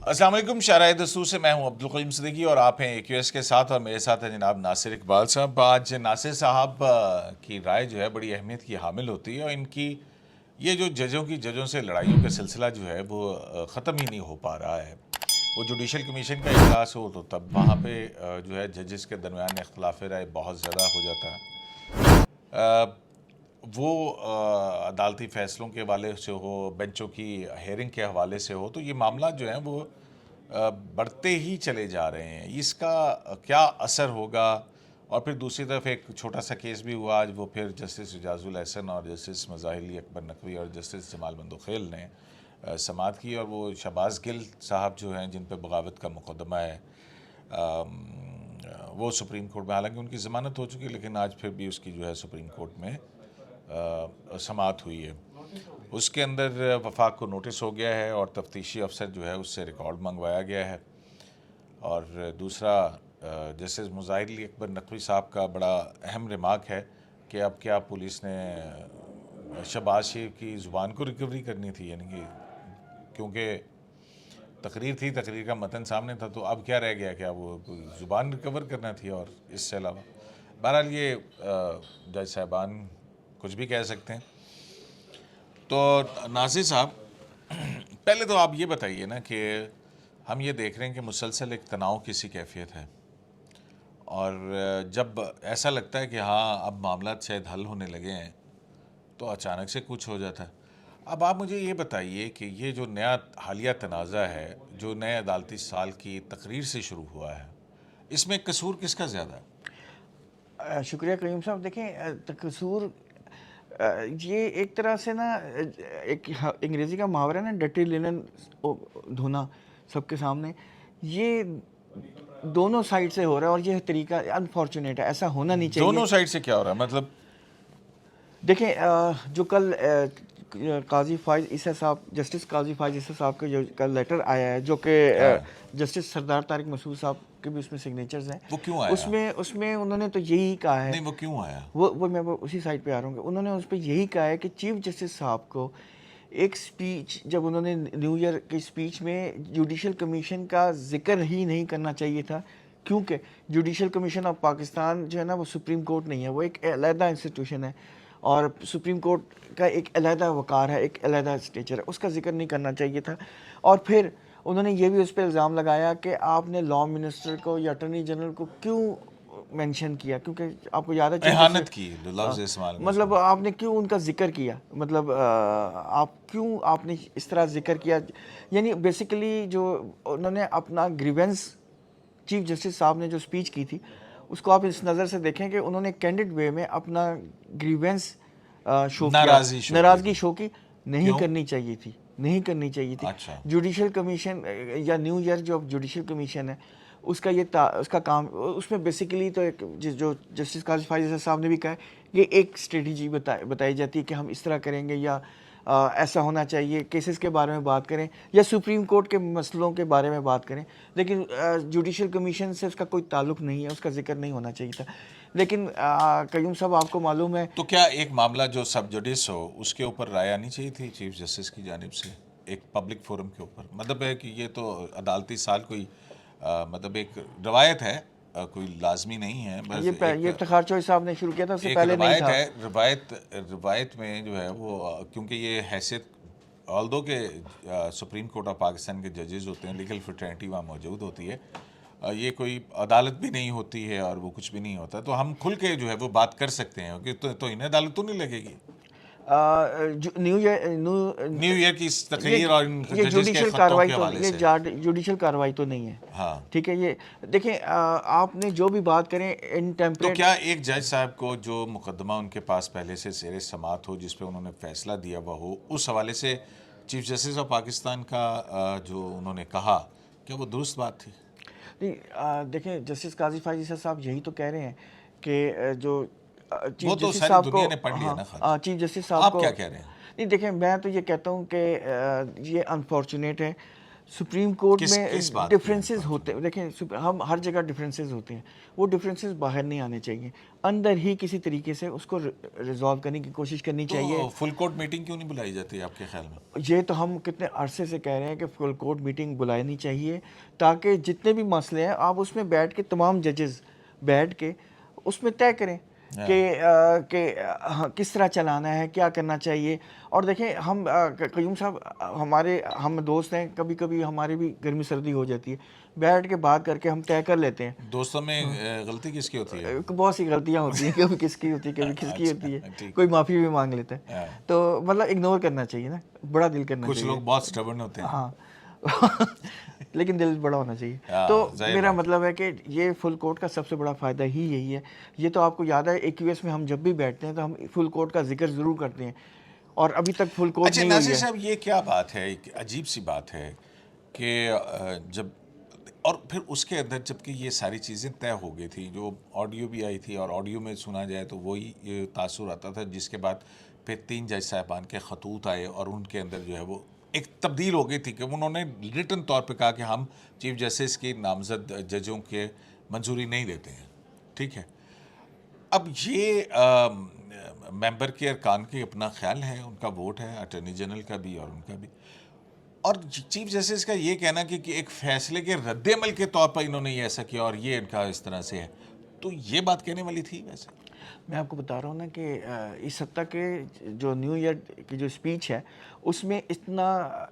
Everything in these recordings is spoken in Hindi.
अस्सलाम वालेकुम। शाहराह दस्तूर से मैं हूं अब्दुल करीम सिद्दीकी और आप हैं AQS के साथ, और मेरे साथ हैं जनाब नासिर इकबाल साहब। आज नासिर साहब की राय जो है बड़ी अहमियत की हामिल होती है, और इनकी ये जो जजों से लड़ाइयों का सिलसिला जो है वो ख़त्म ही नहीं हो पा रहा है। वो जुडिशल कमीशन का इजलास हो तो तब वहाँ पे जो है जजेस के दरमियान इख्तलाफ राय बहुत ज़्यादा हो जाता है। वो अदालती फ़ैसलों के हवाले से हो, बेंचों की हेयरिंग के हवाले से हो, तो ये मामला जो हैं वो बढ़ते ही चले जा रहे हैं। इसका क्या असर होगा? और फिर दूसरी तरफ एक छोटा सा केस भी हुआ आज, वो फिर जस्टिस इजाजुल एहसन और जस्टिस मज़ाहिर अकबर नकवी और जस्टिस जमाल बंदोखेल ने समाअत की, और वो शहबाज गिल साहब जो हैं जिन पर बगावत का मुकदमा है, वो सुप्रीम कोर्ट में, हालांकि उनकी ज़मानत हो चुकी है लेकिन आज फिर भी उसकी जो है सुप्रीम कोर्ट में समाअत हुई है। उसके अंदर वफाक को नोटिस हो गया है और तफ्तीशी अफसर जो है उससे रिकॉर्ड मंगवाया गया है। और दूसरा, जस्टिस मुज़ाहिर अकबर नकवी साहब का बड़ा अहम रिमार्क है कि अब क्या पुलिस ने शहबाज शरीफ की ज़ुबान को रिकवरी करनी थी, यानी कि क्योंकि तकरीर थी, तकरीर का मतन सामने था, तो अब क्या रह गया, क्या वो ज़ुबान रिकवर करना थी? और इससे अलावा बहरहाल ये जज साहबान कुछ भी कह सकते हैं। तो नासिर साहब, पहले तो आप ये बताइए ना कि हम ये देख रहे हैं कि मुसलसल एक तनाव की सी कैफियत है, और जब ऐसा लगता है कि हाँ अब मामला शायद हल होने लगे हैं तो अचानक से कुछ हो जाता है। अब आप मुझे ये बताइए कि ये जो नया हालिया तनाज़ा है, जो नए अदालती साल की तकरीर से शुरू हुआ है, इसमें कसूर किसका ज़्यादा है? शुक्रिया करीम साहब। देखें, कसूर ये एक तरह से ना, एक अंग्रेज़ी का मुहावरा है ना, डर्टी लिनन धोना सबके सामने, ये दोनों साइड से हो रहा है और ये तरीका अनफॉर्चुनेट है, ऐसा होना नहीं चाहिए। दोनों साइड से क्या हो रहा है मतलब? देखें, जो कल काजी फाइज ईसा साहब, जस्टिस काजी फाइज ईसा साहब का जो कल लेटर आया है, जो कि जस्टिस सरदार तारिक मसूद साहब के भी उसमें सिग्नेचर्स हैं, वो क्यों आया? उसमें उन्होंने तो यही कहा है। नहीं, वो क्यों आया? मैं उसी साइड पे आ रहा हूँ। उन्होंने उस पर यही कहा है कि चीफ जस्टिस साहब को एक स्पीच, जब उन्होंने न्यू ईयर की स्पीच में जुडिशल कमीशन का जिक्र ही नहीं करना चाहिए था, क्योंकि जुडिशल कमीशन ऑफ पाकिस्तान जो है ना, वो सुप्रीम कोर्ट नहीं है, वो एक अलहदा इंस्टीट्यूशन है, और सुप्रीम कोर्ट का एक अलहदा वक़ार है, एक अलहदा स्टेचर है, उसका जिक्र नहीं करना चाहिए था। और फिर उन्होंने ये भी उस पर इल्ज़ाम लगाया कि आपने लॉ मिनिस्टर को या अटॉर्नी जनरल को क्यों मेंशन किया, क्योंकि आपको याद है एहानत की लफ्ज़ इस्तेमाल, मतलब आपने क्यों उनका जिक्र किया, मतलब आप क्यों आपने इस तरह जिक्र किया। यानी बेसिकली जो उन्होंने अपना ग्रीवेंस, चीफ जस्टिस साहब ने जो स्पीच की थी, उसको आप इस नज़र से देखें कि उन्होंने कैंडिड वे में अपना ग्रीवेंस शो किया, नाराज़गी शो की। नहीं करनी चाहिए थी, नहीं करनी चाहिए थी। अच्छा। जुडिशल कमीशन या न्यू ईयर जो जुडिशल कमीशन है, उसका उसका काम, उसमें बेसिकली तो एक जो जस्टिस काजी फाइज साहब ने भी कहा है कि एक स्ट्रेटजी बताई जाती है कि हम इस तरह करेंगे, या ऐसा होना चाहिए, केसेस के बारे में बात करें या सुप्रीम कोर्ट के मसलों के बारे में बात करें, लेकिन जुडिशल कमीशन से उसका कोई ताल्लुक नहीं है, उसका जिक्र नहीं होना चाहिए था। लेकिन कयूम साहब, आपको मालूम है, तो क्या एक मामला जो सब जुडिस हो उसके ऊपर राय आनी चाहिए थी चीफ जस्टिस की जानिब से एक पब्लिक फोरम के ऊपर? मतलब है कि ये तो अदालती साल कोई मतलब एक रवायत है, कोई लाजमी नहीं है, बस ये इफ्तिखार चौधरी साहब ने शुरू किया था, उससे पहले नहीं था। रवायत में जो है वो क्योंकि ये हैसियत, ऑल्दो के सुप्रीम कोर्ट ऑफ पाकिस्तान के जजेस होते हैं, लीगल फ्रेटर्निटी वहाँ मौजूद होती है, ये कोई अदालत भी नहीं होती है और वो कुछ भी नहीं होता, तो हम खुल के जो है वो बात कर सकते हैं कि तो इन्हें अदालत तो नहीं लगेगी। न्यू ईयर की तकरीर और ये जुडिशल कार्रवाई तो, ये जुडिशल कार्रवाई तो नहीं है। हाँ, ठीक है। ये देखें, आपने जो भी बात करें इन टेम्परेट, तो क्या एक जज साहब को जो मुकदमा उनके पास पहले से जेर समाअत हो, जिस पे उन्होंने फैसला दिया हुआ हो, उस हवाले से चीफ जस्टिस ऑफ पाकिस्तान का जो उन्होंने कहा, क्या वो दुरुस्त बात थी? नहीं, देखें, जस्टिस काजी फाइज साहब यही तो कह रहे हैं कि जो चीफ तो जस्टिस साहब को, चीफ जस्टिस साहब आप को, क्या कह रहे हैं? नहीं देखें, मैं तो ये कहता हूँ कि ये अनफॉर्चुनेट है सुप्रीम कोर्ट किस में बात पे डिफरेंसेस होते हैं। देखें हम हर जगह डिफरेंसेस होते हैं, वो डिफरेंसेस बाहर नहीं आने चाहिए, अंदर ही किसी तरीके से उसको रिजॉल्व करने की कोशिश करनी चाहिए। तो फुल कोर्ट मीटिंग क्यों नहीं बुलाई जाती है आपके ख्याल में? ये तो हम कितने अरसे से कह रहे हैं कि फुल कोर्ट मीटिंग बुलानी चाहिए, ताकि जितने भी मसले हैं आप उसमें बैठ के, तमाम जजेस बैठ के उसमें तय करें कि हाँ, किस तरह चलाना है, क्या करना चाहिए। और देखें हम कयूम साहब, हम दोस्त हैं, कभी कभी हमारी भी गर्मी सर्दी हो जाती है, बैठ के बात करके हम तय कर लेते हैं। दोस्तों में गलती किसकी होती है? बहुत सी गलतियां होती हैं, कभी किसकी होती है, कभी किसकी होती है, अच्छा, ठीक। कोई माफ़ी भी मांग लेता है। हाँ। तो मतलब इग्नोर करना चाहिए ना, बड़ा दिल करना कुछ चाहिए। लोग बहुत स्टबर्न होते हैं। हाँ लेकिन दिल बड़ा होना चाहिए। हाँ, तो जाहिर मेरा बात। मतलब है कि ये फुल कोर्ट का सबसे बड़ा फ़ायदा ही यही है। ये तो आपको याद है AQS में हम जब भी बैठते हैं तो हम फुल कोर्ट का जिक्र ज़रूर करते हैं, और अभी तक फुल कोर्ट अच्छा नहीं हुई नासिर है। साहब, ये क्या बात है, एक अजीब सी बात है कि जब, और फिर उसके अंदर जबकि ये सारी चीज़ें तय हो गई थी, जो ऑडियो भी आई थी, और ऑडियो में सुना जाए तो वही ये तासुर आता था, जिसके बाद फिर 3 जज साहबान के खतूत आए और उनके अंदर जो है वो एक तब्दील हो गई थी कि उन्होंने रिटन तौर पे कहा कि हम चीफ जस्टिस की नामजद जजों के मंजूरी नहीं देते हैं। ठीक है, अब ये मेंबर के अरकान के अपना ख्याल है, उनका वोट है, अटॉर्नी जनरल का भी और उनका भी, और चीफ जस्टिस का ये कहना कि एक फैसले के रद्द-ए-अमल के तौर पर इन्होंने ये ऐसा किया और ये इनका इस तरह से है, तो ये बात कहने वाली थी वैसे? मैं आपको बता रहा हूँ ना कि इस सप्ताह के जो न्यू ईयर की जो स्पीच है, उसमें इतना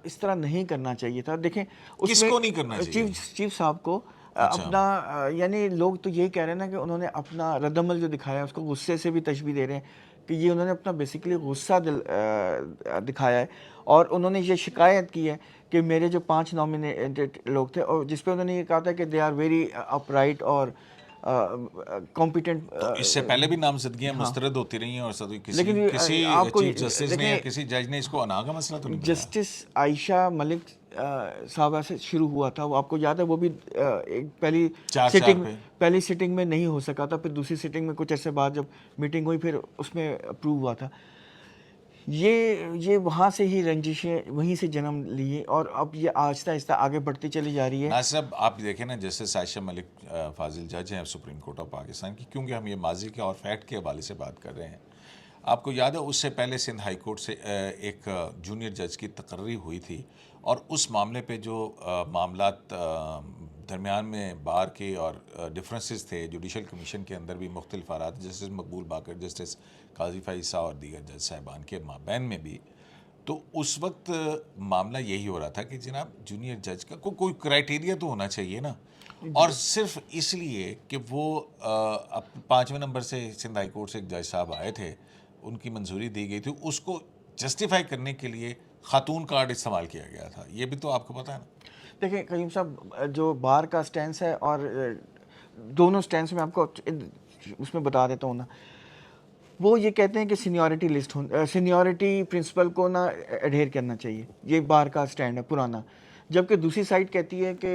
इस तरह नहीं करना चाहिए था। देखें उसमें किसको नहीं करना चाहिए? चीफ साहब को अच्छा। अपना यानी लोग तो यही कह रहे हैं ना कि उन्होंने अपना रद्दमल जो दिखाया है उसको गुस्से से भी तशबीह दे रहे हैं कि ये उन्होंने अपना बेसिकली गुस्सा दिखाया है। और उन्होंने ये शिकायत की है कि मेरे जो 5 नॉमिनेटेड लोग थे, और जिस पे उन्होंने ये कहा था कि दे आर वेरी अपराइट और कॉम्पिटेंट। तो इससे पहले भी नामजदगियां मुस्तरद होती रही हैं और किसी लेकिन किसी आपको चीफ जस्टिस ने या देखें, किसी जज ने इसको अना का मसला तो नहीं बताया? जस्टिस आयशा मलिक साहबा से शुरू हुआ था, वो आपको याद है, वो भी एक चार पे। पहली सिटिंग में नहीं हो सका था, फिर दूसरी सिटिंग में कुछ अर्से बाद जब मीटिंग हुई फिर उसमें अप्रूव हुआ था। ये वहाँ से ही रंजिशें वहीं से जन्म लिए, और अब ये आहिस्ता आहिस्ता आगे बढ़ती चली जा रही है। ना साहब, आप देखें ना, जस्टिस आयशा मलिक फाजिल जज हैं सुप्रीम कोर्ट ऑफ पाकिस्तान की, क्योंकि हम ये माजी के और फैक्ट के हवाले से बात कर रहे हैं। आपको याद है उससे पहले सिंध हाई कोर्ट से एक जूनियर जज की तकर्री हुई थी, और उस मामले पे जो मामलात दरमियान में बार के और डिफरेंसेस थे, जुडिशल कमीशन के अंदर भी मुख्तलिफ आरात, जस्टिस मकबूल बाकर, जस्टिस काजी फ़ाइसा और दीगर जज साहिबान के माबैन में भी, तो उस वक्त मामला यही हो रहा था कि जनाब जूनियर जज का कोई क्राइटेरिया तो होना चाहिए ना, और सिर्फ इसलिए कि वो 5वें नंबर से सिंध हाई कोर्ट से एक जज साहब आए थे, उनकी मंजूरी दी गई थी, उसको जस्टिफाई करने के लिए खातून कार्ड इस्तेमाल किया गया था। ये भी तो आपको पता है ना? देखिए करीम साहब, जो बार का स्टैंस है और दोनों स्टैंस में आपको उसमें बता देता हूँ ना, वो ये कहते हैं कि सीनियरिटी लिस्ट सीनियरिटी प्रिंसिपल को ना एडहेर करना चाहिए, ये बार का स्टैंड है पुराना। जबकि दूसरी साइड कहती है कि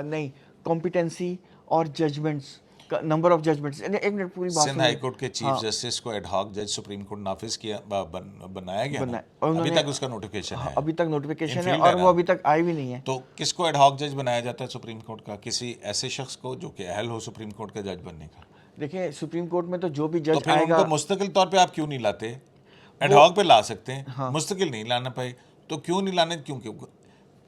नहीं, कॉम्पिटेंसी और जजमेंट्स का नंबर ऑफ जजमेंट्स। एक मिनट पूरी बात सिंध हाई सुनिए। कोर्ट के चीफ जस्टिस को एडहॉक जज सुप्रीम कोर्ट नाफिज किया बनाया गया ना? और अभी उन्होंने तक उसका नोटिफिकेशन है, अभी तक नोटिफिकेशन है इनफील्ड और ना? वो अभी तक आई भी नहीं है। तो किसको एडहॉक जज बनाया जाता है सुप्रीम कोर्ट का? किसी ऐसे शख्स को जो कि अहल हो सुप्रीम कोर्ट का जज बनने का। देखिए सुप्रीम कोर्ट में तो जो भी तो जज फिर आएगा, उनको मुस्तकिल तौर पे आप क्यों नहीं लाते? एडहॉक पे ला सकते हैं, हाँ, मुस्तकिल नहीं लाना पाए तो क्यों नहीं लाने? क्योंकि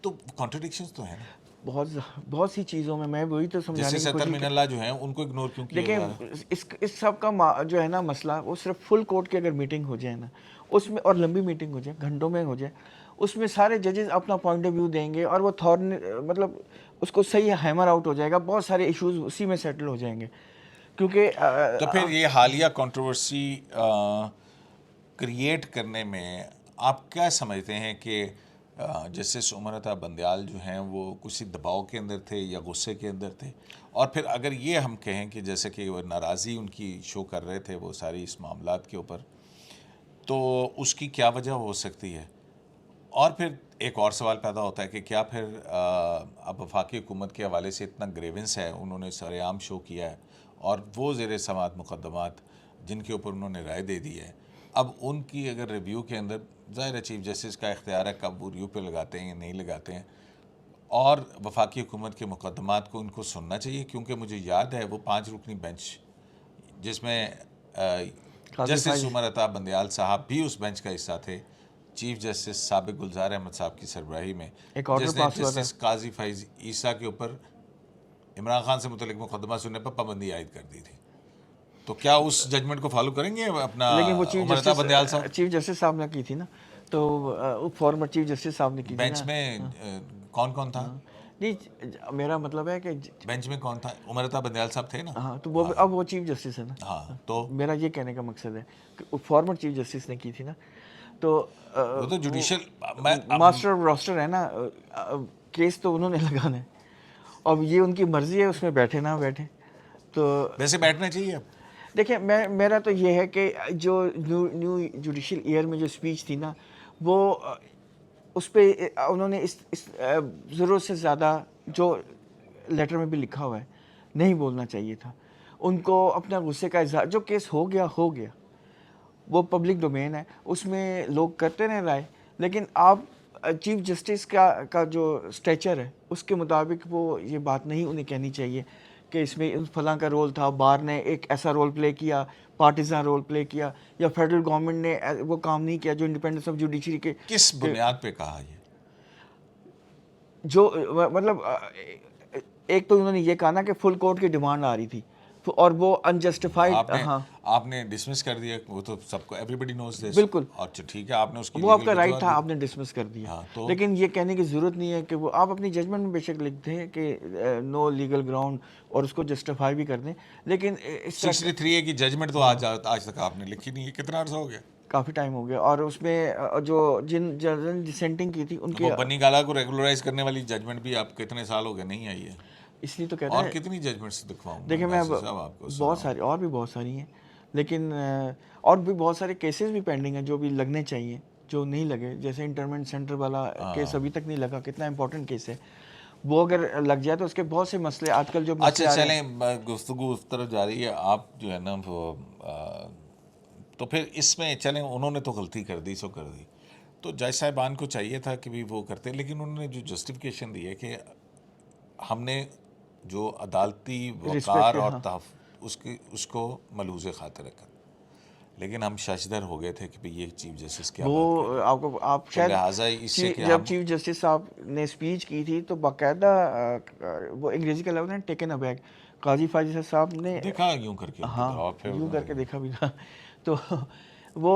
तो कॉन्ट्रडिक्शंस तो है ना। बहुत सी चीज़ों में मैं वही तो समझाने जैसे की सत्तर कोशिश मिनल्ला जो है उनको इग्नोर क्यों किया जा रहा है? देखिए इस सब का जो है ना मसला, वो सिर्फ फुल कोर्ट की अगर मीटिंग हो जाए ना, उसमें, और लंबी मीटिंग हो जाए, घंटों में हो जाए, उसमें सारे जजेस अपना पॉइंट ऑफ व्यू देंगे और वो मतलब उसको सही हैमर आउट हो जाएगा, बहुत सारे इश्यूज उसी में सेटल हो जाएंगे। क्योंकि तो फिर ये हालिया कंट्रोवर्सी क्रिएट करने में आप क्या समझते हैं कि जस्टिस उमर अता बंदयाल जो हैं वो किसी दबाव के अंदर थे या गुस्से के अंदर थे? और फिर अगर ये हम कहें कि जैसे कि वो नाराज़ी उनकी शो कर रहे थे वो सारी इस मामलात के ऊपर, तो उसकी क्या वजह हो सकती है? और फिर एक और सवाल पैदा होता है कि क्या फिर अब वफाकी हुकूमत के हवाले से इतना ग्रेवेंस है, उन्होंने सरेआम शो किया है, और वो ज़ेर समात मुकदमात जिनके ऊपर उन्होंने राय दे दी है, अब उनकी अगर रिव्यू के अंदर, ज़ाहिर है चीफ जस्टिस का इख्तियार है कब वो रिव्यू पे लगाते हैं या नहीं लगाते हैं, और वफाकी हुकूमत के मुकदमात को उनको सुनना चाहिए, क्योंकि मुझे याद है वो 5 रुकनी बेंच जिसमें जस्टिस उमर अता बंदयाल साहब भी उस बेंच का हिस्सा थे, चीफ जस्टिस साबिक गुलजार अहमद साहब की सरबराही में, एक ऑर्डर जिसने पास हुआ था। जस्टिस काजी फैज ईसा के ऊपर इमरान खान से मुतल्लिक मुकदमा सुनने पर पाबंदी आयद कर दी थी। तो क्या उस जजमेंट को फॉलो करेंगे अपना लेकिन वो उमर अता बंदयाल साहब? चीफ जस्टिस साहब ने की थी ना, तो फॉर्मर चीफ जस्टिस साहब ने की थी बेंच ना। में कौन कौन था? नहीं, मेरा मतलब है कि बेंच में कौन था? उमर अता बंदयाल साहब थे ना? हाँ, तो वो अब वो चीफ जस्टिस है ना। हाँ, तो मेरा ये कहने का मकसद है कि फॉर्मर चीफ जस्टिस ने की थी ना, तो वो तो जुडिशियल मास्टर ऑफ रोस्टर है ना, केस तो उन्होंने लगाना है, अब ये उनकी मर्जी है उसमें बैठे ना बैठे। तो वैसे बैठना चाहिए अब। देखिए, मेरा तो ये है कि जो न्यू जुडिशियल ईयर में जो स्पीच थी ना, वो उस पर उन्होंने इस ज़रूरत से ज़्यादा, जो लेटर में भी लिखा हुआ है, नहीं बोलना चाहिए था उनको। अपना गुस्से का इजहार, जो केस हो गया, वो पब्लिक डोमेन है, उसमें लोग करते रहे राय, लेकिन आप चीफ जस्टिस का जो स्टेचर है उसके मुताबिक वो ये बात नहीं उन्हें कहनी चाहिए कि इसमें फलां का रोल था, बार ने एक ऐसा रोल प्ले किया, पार्टिजान रोल प्ले किया, या फेडरल गवर्नमेंट ने वो काम नहीं किया जो इंडिपेंडेंस ऑफ जुडिशरी के। किस बुनियाद पे कहा ये? जो मतलब एक तो उन्होंने ये कहा ना कि फुल कोर्ट की डिमांड आ रही थी, और वो अनजस्टिफाइड। हाँ, आपने डिसमिस कर दिया, वो तो सबको एवरीबॉडी नोज दिस। बिल्कुल। अच्छा, ठीक है, आपने उसकी वो आपका राइट था, आपने डिसमिस कर दिया। हाँ, तो लेकिन ये कहने की ज़रूरत नहीं है कि वो आप अपनी जजमेंट में बेशक लिखते हैं कि नो लीगल ग्राउंड, और उसको जस्टिफाई भी कर दें, लेकिन इस 63A की जजमेंट तो आज तक आपने लिखी नहीं है। कितना अर्सा हो गया? काफ़ी टाइम हो गया, और उसमें जो जिन जज डिसेंटिंग की थी उनके, वो बनी गाला को रेगुलराइज करने वाली जजमेंट भी आप कितने साल हो गए नहीं आई है। इसलिए तो कहते और हैं। कितनी जजमेंट्स दिखवाऊं? देखिए, मैं आपको बहुत सारी, और भी बहुत सारी हैं, लेकिन और भी बहुत सारे केसेस भी पेंडिंग हैं जो भी लगने चाहिए, जो नहीं लगे। जैसे इंटरमेंट सेंटर वाला केस अभी तक नहीं लगा, कितना इंपॉर्टेंट केस है, वो अगर लग जाए तो उसके बहुत से मसले आजकल जो मसले अच्छा, आ रहे हैं। चलें, गुफ्तगू उस तरफ जा रही है। आप जो है ना वो तो फिर इसमें चलें, उन्होंने तो गलती कर दी सो कर दी, तो जज साहिबान को चाहिए था कि भी वो करते, लेकिन उन्होंने जो जस्टिफिकेशन दी है कि हमने जो अदालती वक़ार और उसको मलूज़ खातिर रखा, लेकिन हम शशदर हो गए थे कि भाई ये चीफ जस्टिस क्या वो बात कर, आपको आप तो शायद लिहाजा इससे कि जब चीफ जस्टिस साहब ने स्पीच की थी तो बाकायदा वो अंग्रेजी का लफ्ज़ है टेकन अबैक, काजी फाजिल साहब ने देखा यूं करके, हाँ, और फिर यूं करके देखा भी था। तो वो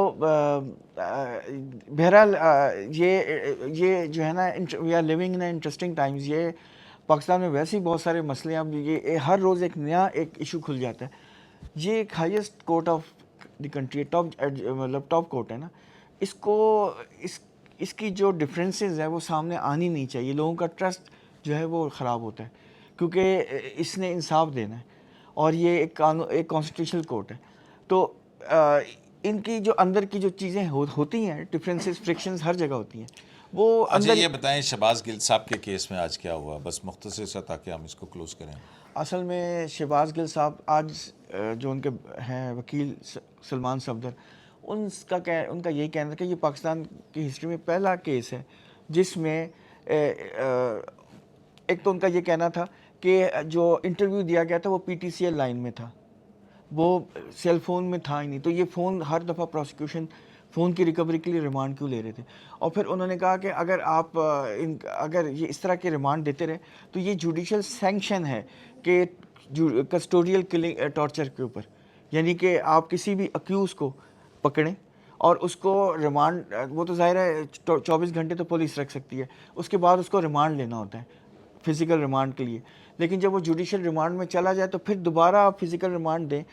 बहरहाल ये जो है ना, we are living in interesting times. ये पाकिस्तान में वैसे ही बहुत सारे मसले, अब ये हर रोज़ एक नया एक इशू खुल जाता है। ये एक highest court of the country, मतलब टॉप कोर्ट है ना, इसकी जो डिफरेंसेस है वो सामने आनी नहीं चाहिए। लोगों का ट्रस्ट जो है वो ख़राब होता है, क्योंकि इसने इंसाफ देना है, और ये एक कॉन्स्टिट्यूशनल कोर्ट है। तो इनकी जो अंदर की जो चीज़ें होती हैं, डिफरेंसेस, फ्रिक्शंस हर जगह होती हैं, वो अंदर। ये बताएं, शहबाज गिल साहब के केस में आज क्या हुआ, बस मुख्तसर सा, ताकि हम इसको क्लोज करें। असल में शहबाज गिल साहब आज जो उनके हैं वकील सलमान सफदर, उनका यही कहना था कि ये पाकिस्तान की हिस्ट्री में पहला केस है जिसमें एक तो उनका ये कहना था कि जो इंटरव्यू दिया गया था वो PTCL लाइन में था, वो सेल फ़ोन में था ही नहीं। तो ये फ़ोन हर दफ़ा प्रोसिक्यूशन फ़ोन की रिकवरी के लिए रिमांड क्यों ले रहे थे? और फिर उन्होंने कहा कि अगर आप अगर ये इस तरह के रिमांड देते रहे तो ये जुडिशल सैंक्शन है कि कस्टोडियल किलिंग टॉर्चर के ऊपर, यानी कि आप किसी भी अक्यूज़ को पकड़ें और उसको रिमांड, वो तो ज़ाहिर है 24 घंटे तो पुलिस रख सकती है, उसके बाद उसको रिमांड लेना होता है फ़िज़िकल रिमांड के लिए। लेकिन जब वो जुडिशल रिमांड में चला जाए तो फिर दोबारा आप फिज़िकल रिमांड दें,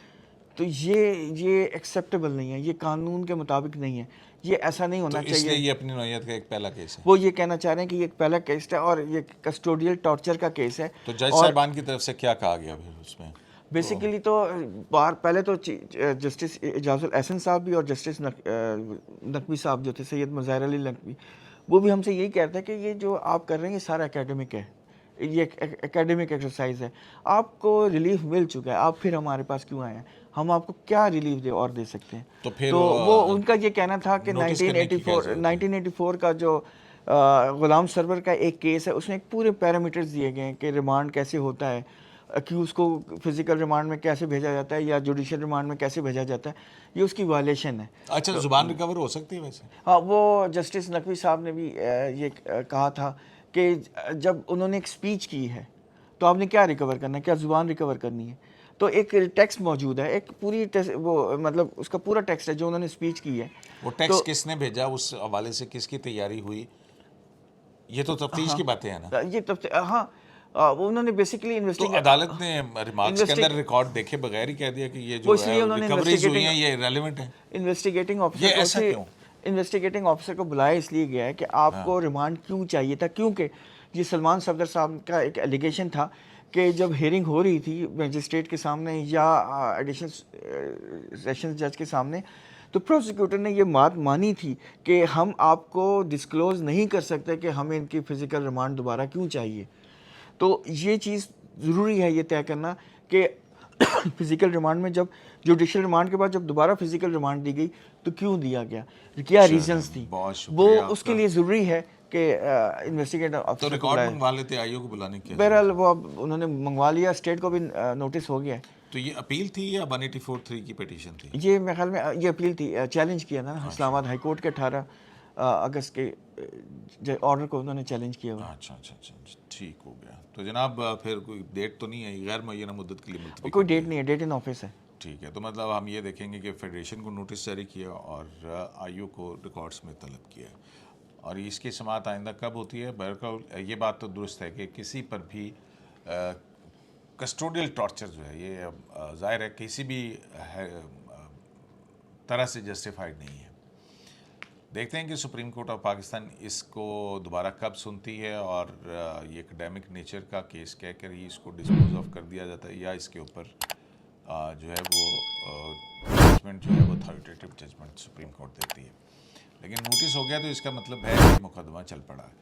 तो ये एक्सेप्टेबल नहीं है, ये कानून के मुताबिक नहीं है, ये ऐसा नहीं होना चाहिए। इसलिए ये अपनी नौयत का एक पहला केस है। वो ये कहना चाह रहे हैं कि ये एक पहला केस है और ये कस्टोडियल टॉर्चर का केस है। तो जज साहिबान की तरफ से क्या कहा गया फिर उसमें? बेसिकली तो पहले तो जस्टिस इजाजुल एहसन साहब भी और जस्टिस नकवी साहब जो थे, सैयद मज़ाहिर अली नकवी, वो भी हमसे यही कहते हैं कि ये जो आप कर रहे हैं ये सारा एकेडमिक है, ये एकेडमिक एक्सरसाइज है, आपको रिलीफ मिल चुका है, आप फिर हमारे पास क्यों आए हैं, हम आपको क्या रिलीफ और दे सकते हैं। तो फिर वो उनका ये कहना था कि 1984 का जो ग़ुलाम सरवर का एक केस है, उसमें एक पूरे पैरामीटर्स दिए गए हैं कि रिमांड कैसे होता है, अक्यूज़ को फिज़िकल रिमांड में कैसे भेजा जाता है या जुडिशल रिमांड में कैसे भेजा जाता है, ये उसकी वायलेशन है। अच्छा, ज़ुबान रिकवर हो सकती है वैसे? हाँ, वो जस्टिस नकवी साहब ने भी ये कहा था कि जब उन्होंने एक स्पीच की है तो आपने क्या रिकवर करना है, क्या ज़ुबान रिकवर करनी है? तो एक टेक्स्ट मौजूद है, एक पूरी वो मतलब उसका पूरा टेक्स्ट है जो उन्होंने स्पीच की है। वो टेक्स्ट तो किसने भेजा, उस हवाले से किसकी तैयारी हुई? ये तो तफ्तीश की बातें हैं ना। ये तब हाँ, वो उन्होंने बेसिकली तो अदालत ने रिमार्क्स के अंदर रिकॉर्ड देखे बगैर ही कह दिया कि ये वो जो इसलिए है उन्होंने रिकवरीज हुई हैं ये रेलेवेंट है। इन्वेस्टिगेटिंग ये ऑफिसर ऐसा क्यों? इन्वेस्टिगेटिंग ऑफिसर को बुलाया इसलिए गया है कि आपको रिमांड क्यों चाहिए था, क्योंकि ये सलमान सफदर साहब का एक एलिगेशन था कि जब हेयरिंग हो रही थी मजिस्ट्रेट के सामने या एडिशनल सेशंस जज के सामने, तो प्रोसिक्यूटर ने ये बात मानी थी कि हम आपको डिस्क्लोज नहीं कर सकते कि हमें इनकी फ़िज़िकल रिमांड दोबारा क्यों चाहिए। तो ये चीज़ ज़रूरी है ये तय करना कि फ़िज़िकल रिमांड में जब जुडिशल रिमांड के बाद जब दोबारा फ़िज़िकल रिमांड दी गई तो क्यों दिया गया, क्या रीजंस थी, वो उसके लिए ज़रूरी है कि इन्वेस्टिगेटर तो ऑफिसर को रिकॉर्ड बुलाया। मंगवा लेते आईओ को बुलाने की। बहरहाल वो अब उन्होंने मंगवा लिया, स्टेट को भी नोटिस हो गया है। तो ये अपील थी या 184(3) की पिटीशन थी? ये मेरे ख्याल में ये अपील थी, चैलेंज किया था ना इस्लामाबाद हाई कोर्ट के 18 अगस्त के ऑर्डर को उन्होंने चैलेंज किया हुआ। अच्छा अच्छा अच्छा अच्छा, ठीक हो गया। तो जनाब फिर कोई डेट तो नहीं है, गैर मुअय्यना मुद्दत के लिए मुलतवी? कोई डेट नहीं है, डेट इन ऑफिस है। ठीक है, तो मतलब हम ये देखेंगे कि फेडरेशन को नोटिस जारी किया और आईओ को रिकॉर्ड्स में तलब किया, और इसकी समाअत आइंदा कब होती है? बहरहाल ये बात तो दुरुस्त है कि किसी पर भी कस्टोडियल टॉर्चर जो है ये ज़ाहिर है किसी भी तरह से जस्टिफाइड नहीं है। देखते हैं कि सुप्रीम कोर्ट ऑफ पाकिस्तान इसको दोबारा कब सुनती है और ये एकेडमिक नेचर का केस कहकर ही इसको डिस्पोज ऑफ कर दिया जाता है या इसके ऊपर जो है वो जजमेंट जो है वो अथॉरिटेटिव जजमेंट सुप्रीम कोर्ट देती है। लेकिन नोटिस हो गया तो इसका मतलब है कि मुकदमा चल पड़ा है।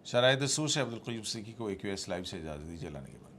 शराय दस्तूर से अब्दुल क़य्यूम सिद्दीकी को AQS लाइव से इजाज़त दीजिए। लाने के बाद